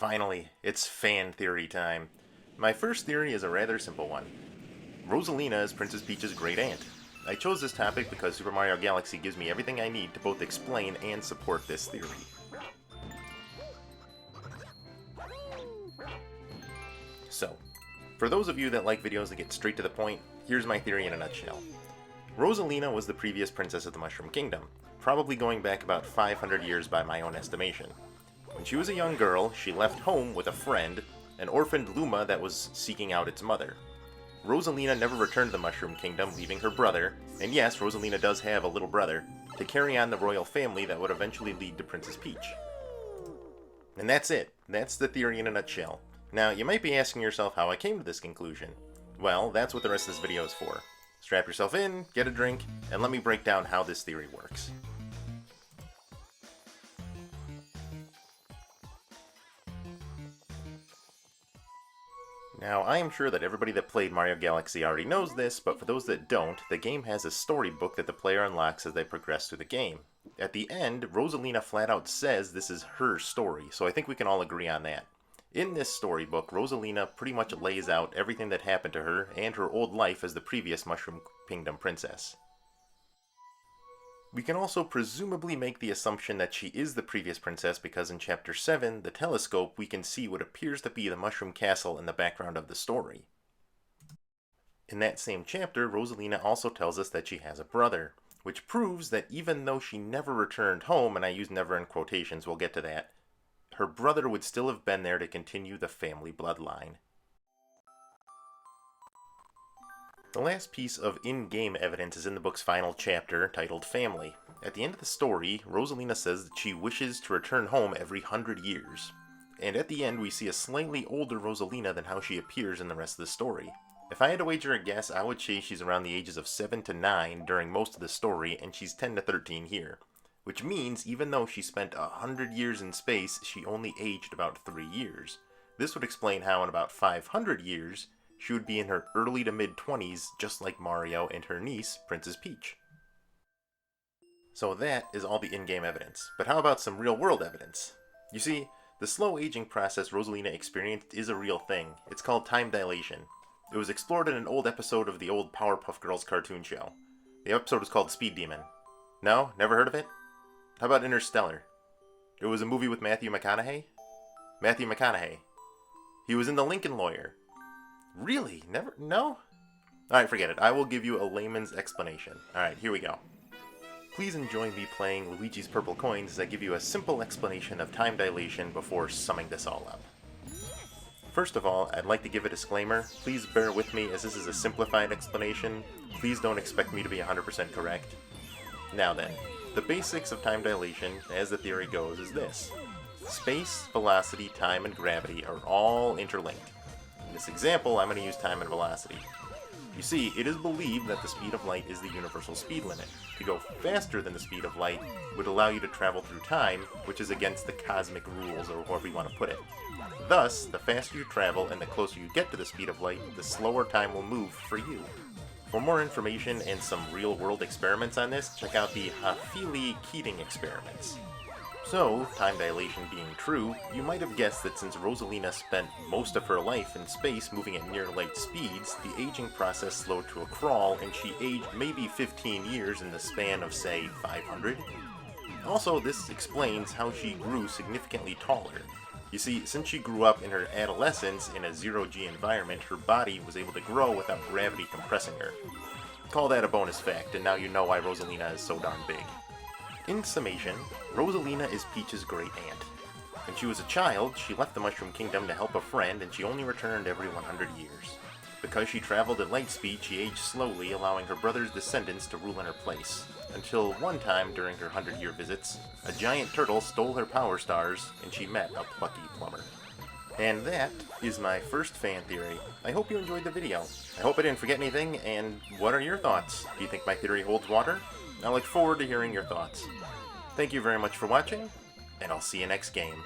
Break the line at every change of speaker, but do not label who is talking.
Finally, it's fan theory time. My first theory is a rather simple one. Rosalina is Princess Peach's great aunt. I chose this topic because Super Mario Galaxy gives me everything I need to both explain and support this theory. So, for those of you that like videos that get straight to the point, here's my theory in a nutshell. Rosalina was the previous princess of the Mushroom Kingdom, probably going back about 500 years by my own estimation. When she was a young girl, she left home with a friend, an orphaned Luma that was seeking out its mother. Rosalina never returned to the Mushroom Kingdom, leaving her brother, and yes, Rosalina does have a little brother, to carry on the royal family that would eventually lead to Princess Peach. And that's it. That's the theory in a nutshell. Now, you might be asking yourself how I came to this conclusion. Well, that's what the rest of this video is for. Strap yourself in, get a drink, and let me break down how this theory works. Now, I am sure that everybody that played Mario Galaxy already knows this, but for those that don't, the game has a storybook that the player unlocks as they progress through the game. At the end, Rosalina flat out says this is her story, so I think we can all agree on that. In this storybook, Rosalina pretty much lays out everything that happened to her and her old life as the previous Mushroom Kingdom princess. We can also presumably make the assumption that she is the previous princess because in Chapter 7, the telescope, we can see what appears to be the Mushroom Castle in the background of the story. In that same chapter, Rosalina also tells us that she has a brother, which proves that even though she never returned home, and I use never in quotations, we'll get to that, her brother would still have been there to continue the family bloodline. The last piece of in-game evidence is in the book's final chapter, titled Family. At the end of the story, Rosalina says that she wishes to return home every 100 years. And at the end, we see a slightly older Rosalina than how she appears in the rest of the story. If I had to wager a guess, I would say she's around the ages of 7 to 9 during most of the story, and she's 10 to 13 here. Which means, even though she spent 100 years in space, she only aged about 3 years. This would explain how in about 500 years, she would be in her early to mid-20s, just like Mario and her niece, Princess Peach. So that is all the in-game evidence. But how about some real-world evidence? You see, the slow aging process Rosalina experienced is a real thing. It's called time dilation. It was explored in an old episode of the old Powerpuff Girls cartoon show. The episode was called Speed Demon. No? Never heard of it? How about Interstellar? It was a movie with Matthew McConaughey? Matthew McConaughey. He was in The Lincoln Lawyer. Really? Never? No? Alright, forget it. I will give you a layman's explanation. Alright, here we go. Please enjoy me playing Luigi's Purple Coins as I give you a simple explanation of time dilation before summing this all up. First of all, I'd like to give a disclaimer. Please bear with me as this is a simplified explanation. Please don't expect me to be 100% correct. Now then, the basics of time dilation, as the theory goes, is this. Space, velocity, time, and gravity are all interlinked. In this example, I'm going to use time and velocity. You see, it is believed that the speed of light is the universal speed limit. To go faster than the speed of light would allow you to travel through time, which is against the cosmic rules, or however you want to put it. Thus, the faster you travel and the closer you get to the speed of light, the slower time will move for you. For more information and some real-world experiments on this, check out the Hafele-Keating experiments. So, time dilation being true, you might have guessed that since Rosalina spent most of her life in space moving at near light speeds, the aging process slowed to a crawl and she aged maybe 15 years in the span of, say, 500. Also, this explains how she grew significantly taller. You see, since she grew up in her adolescence in a zero-G environment, her body was able to grow without gravity compressing her. Call that a bonus fact, and now you know why Rosalina is so darn big. In summation, Rosalina is Peach's great aunt. When she was a child, she left the Mushroom Kingdom to help a friend, and she only returned every 100 years. Because she traveled at light speed, she aged slowly, allowing her brother's descendants to rule in her place. Until one time during her 100-year visits, a giant turtle stole her power stars, and she met a plucky plumber. And that is my first fan theory. I hope you enjoyed the video. I hope I didn't forget anything, and what are your thoughts? Do you think my theory holds water? I look forward to hearing your thoughts. Thank you very much for watching, and I'll see you next game.